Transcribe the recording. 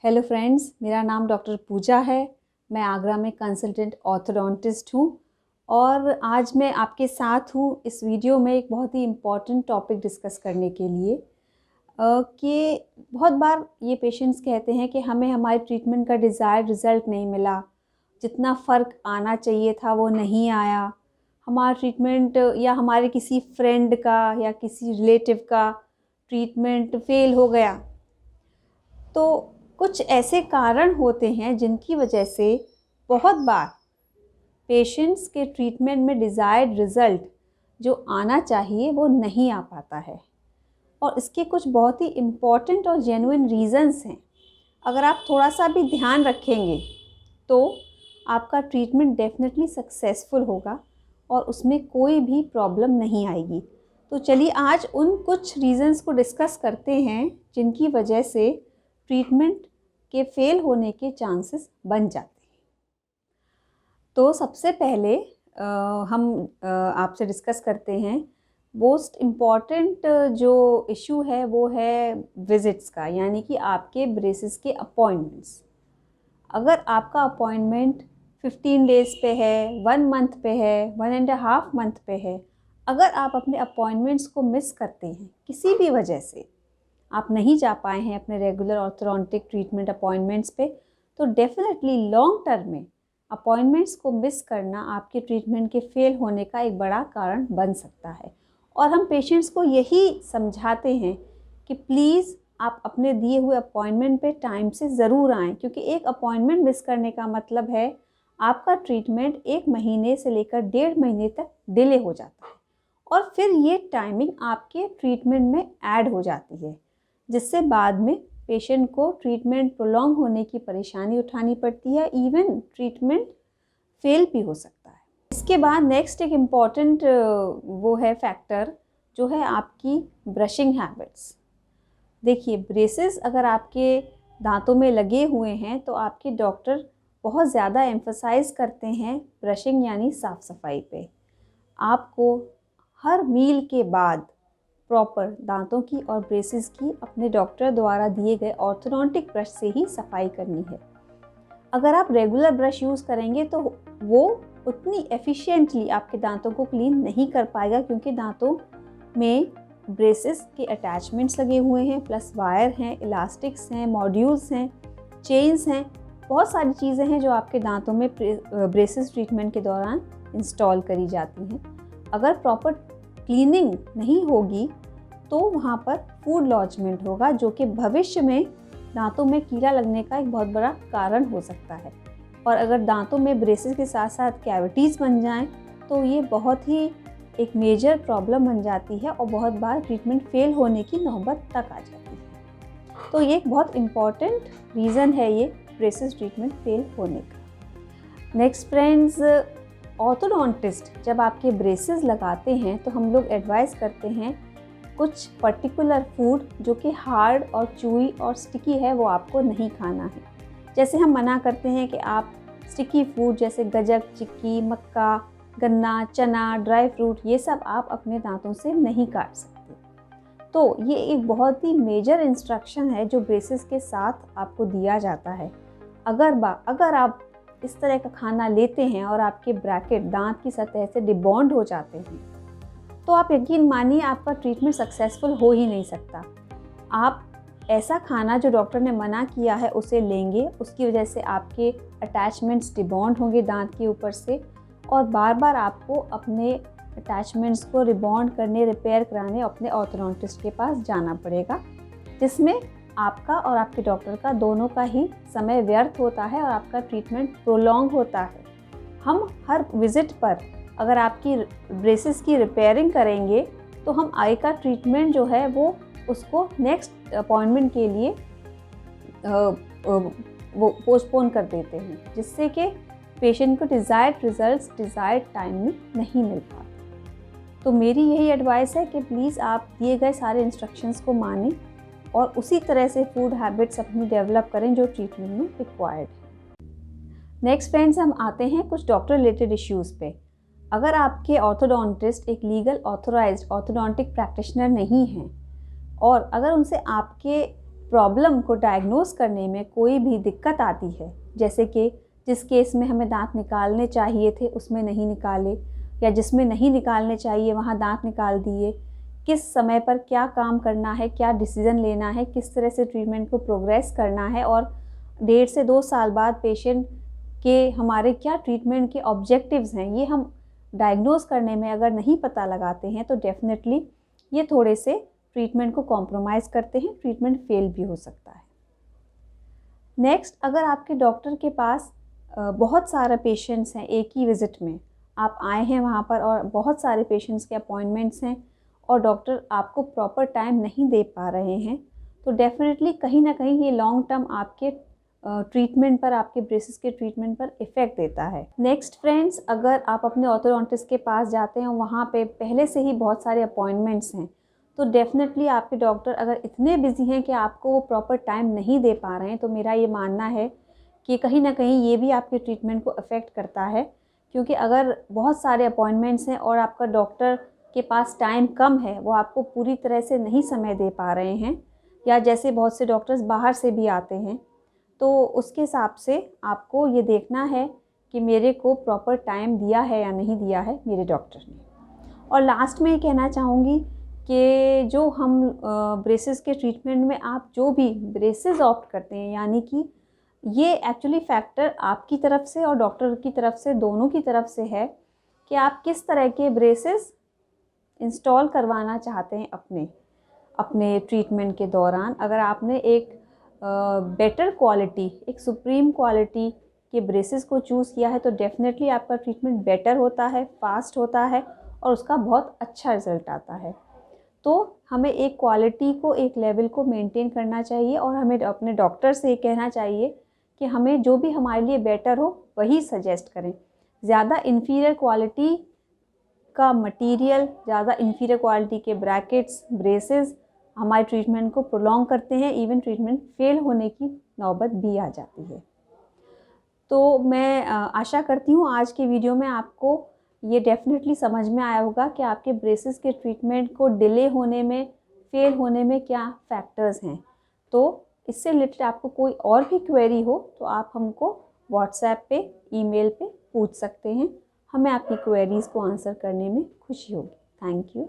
Hello friends, मेरा नाम doctor पूजा है। मैं आगरा में कंसल्टेंट ऑर्थोडोंटिस्ट हूँ और आज मैं आपके साथ हूँ इस वीडियो में एक बहुत ही इम्पॉर्टेंट टॉपिक डिस्कस करने के लिए कि बहुत बार ये पेशेंट्स कहते हैं कि हमें हमारे ट्रीटमेंट का डिज़ायर्ड रिज़ल्ट नहीं मिला, जितना फ़र्क आना चाहिए था वो नहीं आया। हमारा ट्रीटमेंट या हमारे किसी फ्रेंड का या किसी रिलेटिव का ट्रीटमेंट फ़ेल हो गया। तो कुछ ऐसे कारण होते हैं जिनकी वजह से बहुत बार पेशेंट्स के ट्रीटमेंट में डिज़ायर्ड रिज़ल्ट जो आना चाहिए वो नहीं आ पाता है और इसके कुछ बहुत ही इम्पॉर्टेंट और जेन्युइन रीज़न्स हैं। अगर आप थोड़ा सा भी ध्यान रखेंगे तो आपका ट्रीटमेंट डेफिनेटली सक्सेसफुल होगा और उसमें कोई भी प्रॉब्लम नहीं आएगी। तो चलिए आज उन कुछ रीज़न्स को डिस्कस करते हैं जिनकी वजह से ट्रीटमेंट के फेल होने के चांसेस बन जाते हैं। तो सबसे पहले हम आपसे डिस्कस करते हैं मोस्ट इम्पॉर्टेंट जो इशू है वो है विज़िट्स का, यानी कि आपके ब्रेसेस के अपॉइंटमेंट्स। अगर आपका अपॉइंटमेंट 15 डेज़ पे है, 1 मंथ पे है, 1.5 मंथ पे है, अगर आप अपने अपॉइंटमेंट्स को मिस करते हैं किसी भी वजह से, आप नहीं जा पाए हैं अपने रेगुलर ऑर्थोडोंटिक ट्रीटमेंट अपॉइंटमेंट्स पे, तो डेफिनेटली लॉन्ग टर्म में अपॉइंटमेंट्स को मिस करना आपके ट्रीटमेंट के फेल होने का एक बड़ा कारण बन सकता है। और हम पेशेंट्स को यही समझाते हैं कि प्लीज़ आप अपने दिए हुए अपॉइंटमेंट पे टाइम से ज़रूर आएँ, क्योंकि एक अपॉइंटमेंट मिस करने का मतलब है आपका ट्रीटमेंट 1 महीने से लेकर 1.5 महीने तक डिले हो जाता है और फिर ये टाइमिंग आपके ट्रीटमेंट में ऐड हो जाती है, जिससे बाद में पेशेंट को ट्रीटमेंट प्रोलॉन्ग होने की परेशानी उठानी पड़ती है, इवन ट्रीटमेंट फेल भी हो सकता है। इसके बाद नेक्स्ट एक इम्पॉर्टेंट वो है फैक्टर जो है आपकी ब्रशिंग हैबिट्स। देखिए, ब्रेसेस अगर आपके दांतों में लगे हुए हैं तो आपके डॉक्टर बहुत ज़्यादा एम्फसाइज़ करते हैं ब्रशिंग यानी साफ़ सफाई पे। आपको हर मील के बाद प्रॉपर दांतों की और ब्रेसेस की अपने डॉक्टर द्वारा दिए गए ऑर्थोडोंटिक ब्रश से ही सफाई करनी है। अगर आप रेगुलर ब्रश यूज़ करेंगे तो वो उतनी एफिशिएंटली आपके दांतों को क्लीन नहीं कर पाएगा, क्योंकि दांतों में ब्रेसेस के अटैचमेंट्स लगे हुए हैं, प्लस वायर हैं, इलास्टिक्स हैं, मॉड्यूल्स हैं, चेन्स हैं, बहुत सारी चीज़ें हैं जो आपके दांतों में ब्रेसेस ट्रीटमेंट के दौरान इंस्टॉल करी जाती हैं। अगर प्रॉपर क्लीनिंग नहीं होगी तो वहाँ पर फूड लॉजमेंट होगा, जो कि भविष्य में दांतों में कीड़ा लगने का एक बहुत बड़ा कारण हो सकता है। और अगर दांतों में ब्रेसेस के साथ साथ कैविटीज़ बन जाएं तो ये बहुत ही एक मेजर प्रॉब्लम बन जाती है और बहुत बार ट्रीटमेंट फेल होने की नौबत तक आ जाती है। तो ये एक बहुत इम्पॉर्टेंट रीज़न है ये ब्रेसेस ट्रीटमेंट फेल होने का। नेक्स्ट फ्रेंड्स, ऑर्थोडोंटिस्ट जब आपके ब्रेसेस लगाते हैं तो हम लोग एडवाइस करते हैं कुछ पर्टिकुलर फूड जो कि हार्ड और चूई और स्टिकी है वो आपको नहीं खाना है। जैसे हम मना करते हैं कि आप स्टिकी फूड जैसे गज्जक, चिक्की, मक्का, गन्ना, चना, ड्राई फ्रूट, ये सब आप अपने दांतों से नहीं काट सकते। तो ये एक बहुत ही मेजर इंस्ट्रक्शन है जो ब्रेसेस के साथ आपको दिया जाता है। अगर आप इस तरह का खाना लेते हैं और आपके ब्रैकेट दांत की सतह से डिबॉन्ड हो जाते हैं तो आप यकीन मानिए आपका ट्रीटमेंट सक्सेसफुल हो ही नहीं सकता। आप ऐसा खाना जो डॉक्टर ने मना किया है उसे लेंगे, उसकी वजह से आपके अटैचमेंट्स डिबॉन्ड होंगे दांत के ऊपर से और बार बार आपको अपने अटैचमेंट्स को रिबॉन्ड करने, रिपेयर कराने अपने ऑर्थोडोंटिस्ट के पास जाना पड़ेगा, जिसमें आपका और आपके डॉक्टर का दोनों का ही समय व्यर्थ होता है और आपका ट्रीटमेंट प्रोलॉन्ग होता है। हम हर विज़िट पर अगर आपकी ब्रेसेस की रिपेयरिंग करेंगे तो हम आई का ट्रीटमेंट जो है वो उसको नेक्स्ट अपॉइंटमेंट के लिए वो पोस्टपोन कर देते हैं, जिससे कि पेशेंट को डिज़ायर्ड रिजल्ट्स डिज़ायर्ड टाइम में नहीं मिल पाते। तो मेरी यही एडवाइस है कि प्लीज़ आप दिए गए सारे इंस्ट्रक्शंस को मानें और उसी तरह से फूड हैबिट्स अपनी डेवलप करें जो ट्रीटमेंट में रिक्वायर्ड है। नेक्स्ट फ्रेंड्स, हम आते हैं कुछ डॉक्टर रिलेटेड इश्यूज़ पे। अगर आपके ऑर्थोडोंटिस्ट एक लीगल ऑथोराइज्ड ऑर्थोडोंटिक प्रैक्टिशनर नहीं हैं और अगर उनसे आपके प्रॉब्लम को डायग्नोस करने में कोई भी दिक्कत आती है, जैसे कि जिस केस में हमें दांत निकालने चाहिए थे उसमें नहीं निकाले, या जिसमें नहीं निकालने चाहिए वहाँ दांत निकाल दिए, किस समय पर क्या काम करना है, क्या डिसीज़न लेना है, किस तरह से ट्रीटमेंट को प्रोग्रेस करना है, और 1.5 से 2 साल बाद पेशेंट के हमारे क्या ट्रीटमेंट के ऑब्जेक्टिव्स हैं, ये हम डायग्नोस करने में अगर नहीं पता लगाते हैं तो डेफिनेटली ये थोड़े से ट्रीटमेंट को कॉम्प्रोमाइज़ करते हैं, ट्रीटमेंट फेल भी हो सकता है। नेक्स्ट, अगर आपके डॉक्टर के पास बहुत सारे पेशेंट्स हैं एक ही विज़िट में, आप आए हैं वहाँ पर और बहुत सारे पेशेंट्स के अपॉइंटमेंट्स हैं और डॉक्टर आपको प्रॉपर टाइम नहीं दे पा रहे हैं, तो डेफिनेटली कहीं ना कहीं ये लॉन्ग टर्म आपके ट्रीटमेंट पर, आपके ब्रेसेस के ट्रीटमेंट पर इफ़ेक्ट देता है। नेक्स्ट फ्रेंड्स, अगर आप अपने ऑर्थोडोंटिस्ट के पास जाते हैं और वहाँ पे पहले से ही बहुत सारे अपॉइंटमेंट्स हैं, तो डेफिनेटली आपके डॉक्टर अगर इतने बिजी हैं कि आपको वो प्रॉपर टाइम नहीं दे पा रहे हैं, तो मेरा ये मानना है कि कहीं ना कहीं ये भी आपके ट्रीटमेंट को अफेक्ट करता है। क्योंकि अगर बहुत सारे अपॉइंटमेंट्स हैं और आपका डॉक्टर के पास टाइम कम है, वो आपको पूरी तरह से नहीं समय दे पा रहे हैं, या जैसे बहुत से डॉक्टर्स बाहर से भी आते हैं, तो उसके हिसाब से आपको ये देखना है कि मेरे को प्रॉपर टाइम दिया है या नहीं दिया है मेरे डॉक्टर ने। और लास्ट में ये कहना चाहूँगी कि जो हम ब्रेसेस के ट्रीटमेंट में आप जो भी ब्रेसेस ऑप्ट करते हैं, यानी कि ये एक्चुअली फैक्टर आपकी तरफ से और डॉक्टर की तरफ से, दोनों की तरफ से है कि आप किस तरह के ब्रेसेस इंस्टॉल करवाना चाहते हैं अपने ट्रीटमेंट के दौरान। अगर आपने एक बेटर क्वालिटी, एक सुप्रीम क्वालिटी के ब्रेसेस को चूज़ किया है, तो डेफिनेटली आपका ट्रीटमेंट बेटर होता है, फास्ट होता है और उसका बहुत अच्छा रिज़ल्ट आता है। तो हमें एक क्वालिटी को, एक लेवल को मेंटेन करना चाहिए और हमें अपने डॉक्टर से ये कहना चाहिए कि हमें जो भी हमारे लिए बेटर हो वही सजेस्ट करें। ज़्यादा इन्फीरियर क्वालिटी का मटेरियल, ज़्यादा इन्फीरियर क्वालिटी के ब्रैकेट्स, ब्रेसेस हमारे ट्रीटमेंट को प्रोलॉन्ग करते हैं, इवन ट्रीटमेंट फेल होने की नौबत भी आ जाती है। तो मैं आशा करती हूँ आज के वीडियो में आपको ये डेफिनेटली समझ में आया होगा कि आपके ब्रेसेस के ट्रीटमेंट को डिले होने में, फेल होने में क्या फैक्टर्स हैं। तो इससे रिलेटेड आपको कोई और भी क्वेरी हो तो आप हमको व्हाट्सएप पे, ईमेल पे पूछ सकते हैं। हमें आपकी क्वेरीज़ को आंसर करने में खुशी होगी। Thank you.